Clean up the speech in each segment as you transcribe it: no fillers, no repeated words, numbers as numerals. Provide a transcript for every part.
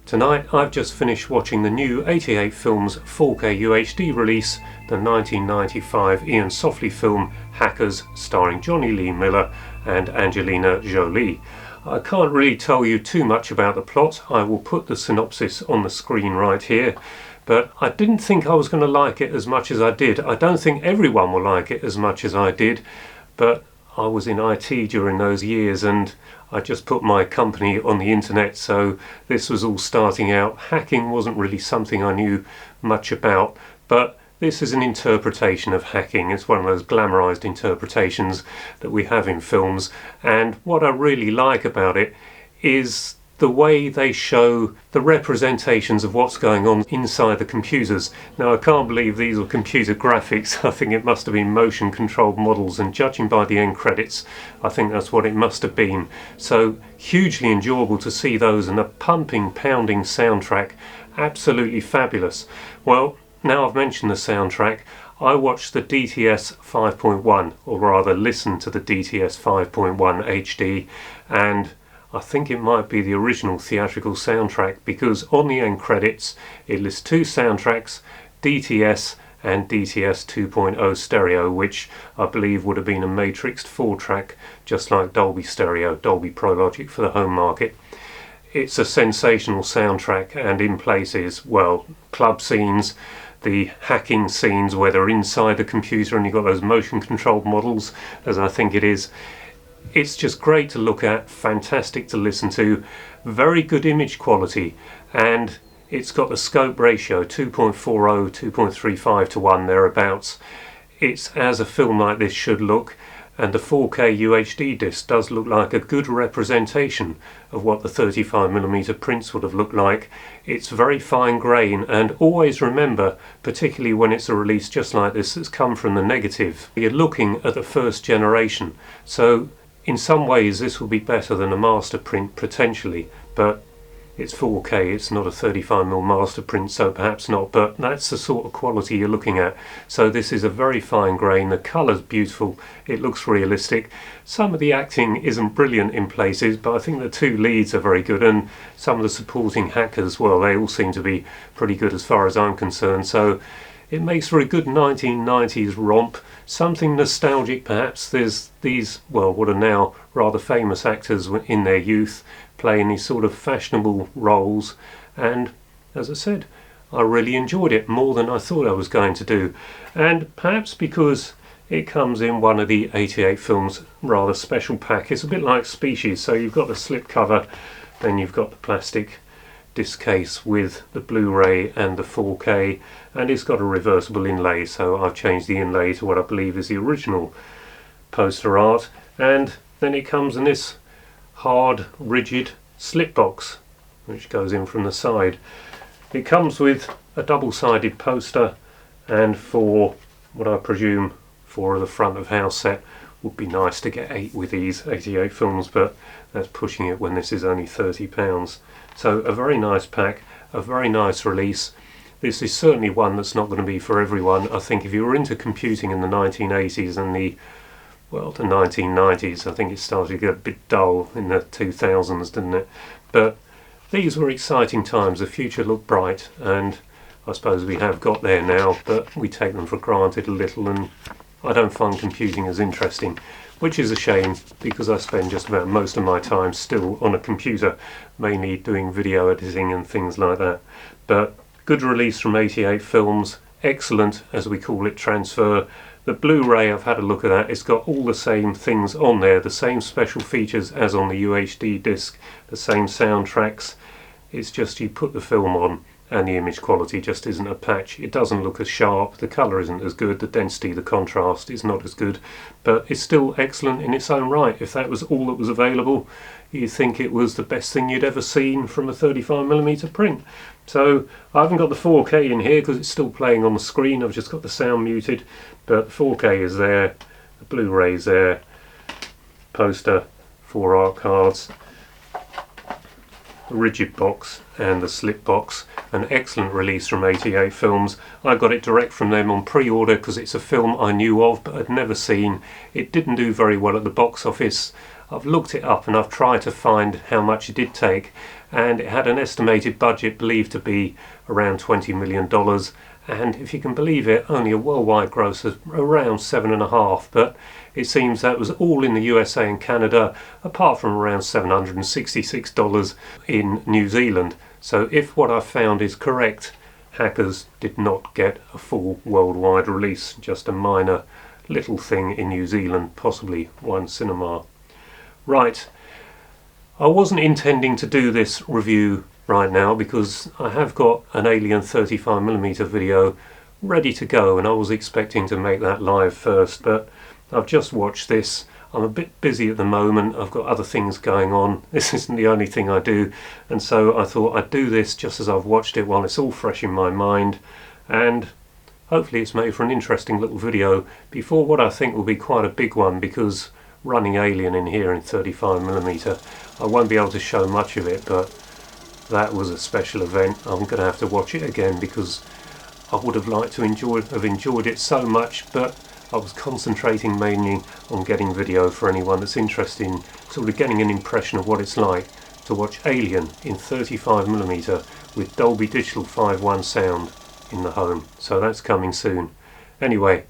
Tonight I've just finished watching the new 88 Films 4K UHD release, the 1995 Iain Softley film Hackers, starring Johnny Lee Miller and Angelina Jolie. I can't really tell you too much about the plot. I will put the synopsis on the screen right here, but I didn't think I was going to like it as much as I did. I don't think everyone will like it as much as I did, but I was in IT during those years and I just put my company on the internet, so this was all starting out. Hacking wasn't really something I knew much about, but this is an interpretation of hacking. It's one of those glamorized interpretations that we have in films, and what I really like about it is the way they show the representations of what's going on inside the computers. Now, I can't believe these were computer graphics. I think it must have been motion controlled models, and judging by the end credits, I think that's what it must have been. So hugely enjoyable to see those, and a pumping, pounding soundtrack, absolutely fabulous. Well, now I've mentioned the soundtrack, I watched the DTS 5.1, or rather listened to the DTS 5.1 HD, and I think it might be the original theatrical soundtrack, because on the end credits it lists two soundtracks, DTS and DTS 2.0 stereo, which I believe would have been a matrixed 4-track, just like Dolby Stereo, Dolby Pro Logic for the home market. It's a sensational soundtrack, and in places, well, club scenes, the hacking scenes where they're inside the computer and you've got those motion controlled models, as I think it is. It's just great to look at, fantastic to listen to, very good image quality, and it's got the scope ratio 2.40, 2.35 to 1 thereabouts. It's as a film like this should look, and the 4K UHD disc does look like a good representation of what the 35mm prints would have looked like. It's very fine grain, and always remember, particularly when it's a release just like this that's come from the negative, you're looking at the first generation. So in some ways this will be better than a master print potentially, but it's 4K, it's not a 35mm master print, so perhaps not, but that's the sort of quality you're looking at. So this is a very fine grain, the colour's beautiful, it looks realistic. Some of the acting isn't brilliant in places, but I think the two leads are very good, and some of the supporting hackers, well, they all seem to be pretty good as far as I'm concerned. So it makes for a good 1990s romp, something nostalgic perhaps. There's these, well, what are now rather famous actors in their youth playing these sort of fashionable roles, and as I said, I really enjoyed it more than I thought I was going to do. And perhaps because it comes in one of the 88 Films rather special pack, it's a bit like Species, so you've got the slip cover, then you've got the plastic disc case with the Blu-ray and the 4K, and it's got a reversible inlay, so I've changed the inlay to what I believe is the original poster art, and then it comes in this hard, rigid slip box which goes in from the side. It comes with a double-sided poster, and for what I presume for the front of house set, would be nice to get 8 with these 88 Films, but that's pushing it when this is only £30. So a very nice pack, a very nice release. This is certainly one that's not going to be for everyone. I think if you were into computing in the 1980s and the 1990s, I think it started to get a bit dull in the 2000s, didn't it? But these were exciting times, the future looked bright, and I suppose we have got there now, but we take them for granted a little, and I don't find computing as interesting, which is a shame, because I spend just about most of my time still on a computer, mainly doing video editing and things like that. But good release from 88 Films, excellent, as we call it, transfer. The Blu-ray, I've had a look at that, it's got all the same things on there, the same special features as on the UHD disc, the same soundtracks. It's just you put the film on and the image quality just isn't a patch. It doesn't look as sharp, the colour isn't as good, the density, the contrast is not as good, but it's still excellent in its own right. If that was all that was available, you'd think it was the best thing you'd ever seen from a 35mm print. So I haven't got the 4K in here because it's still playing on the screen, I've just got the sound muted, but 4K is there, the Blu-ray is there, poster, 4 art cards, the rigid box and the slip box. An excellent release from 88 Films. I got it direct from them on pre-order because it's a film I knew of but had never seen. It didn't do very well at the box office. I've looked it up and I've tried to find how much it did take, and it had an estimated budget believed to be around $20 million, and if you can believe it, only a worldwide gross of around 7.5, but it seems that was all in the USA and Canada, apart from around $766 in New Zealand. So if what I found is correct, Hackers did not get a full worldwide release, just a minor little thing in New Zealand, possibly one cinema. Right, I wasn't intending to do this review right now because I have got an Alien 35mm video ready to go, and I was expecting to make that live first, but I've just watched this. I'm a bit busy at the moment, I've got other things going on, this isn't the only thing I do, and so I thought I'd do this just as I've watched it while it's all fresh in my mind, and hopefully it's made for an interesting little video before what I think will be quite a big one, because running Alien in here in 35mm, I won't be able to show much of it, but that was a special event. I'm going to have to watch it again because I would have liked to have enjoyed it so much, but I was concentrating mainly on getting video for anyone that's interested in sort of getting an impression of what it's like to watch Alien in 35mm with Dolby Digital 5.1 sound in the home. So that's coming soon. Anyway,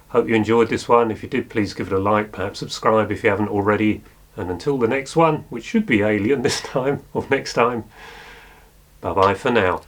hope you enjoyed this one. If you did, please give it a like, perhaps subscribe if you haven't already. And until the next one, which should be Alien this time, or next time, bye bye for now.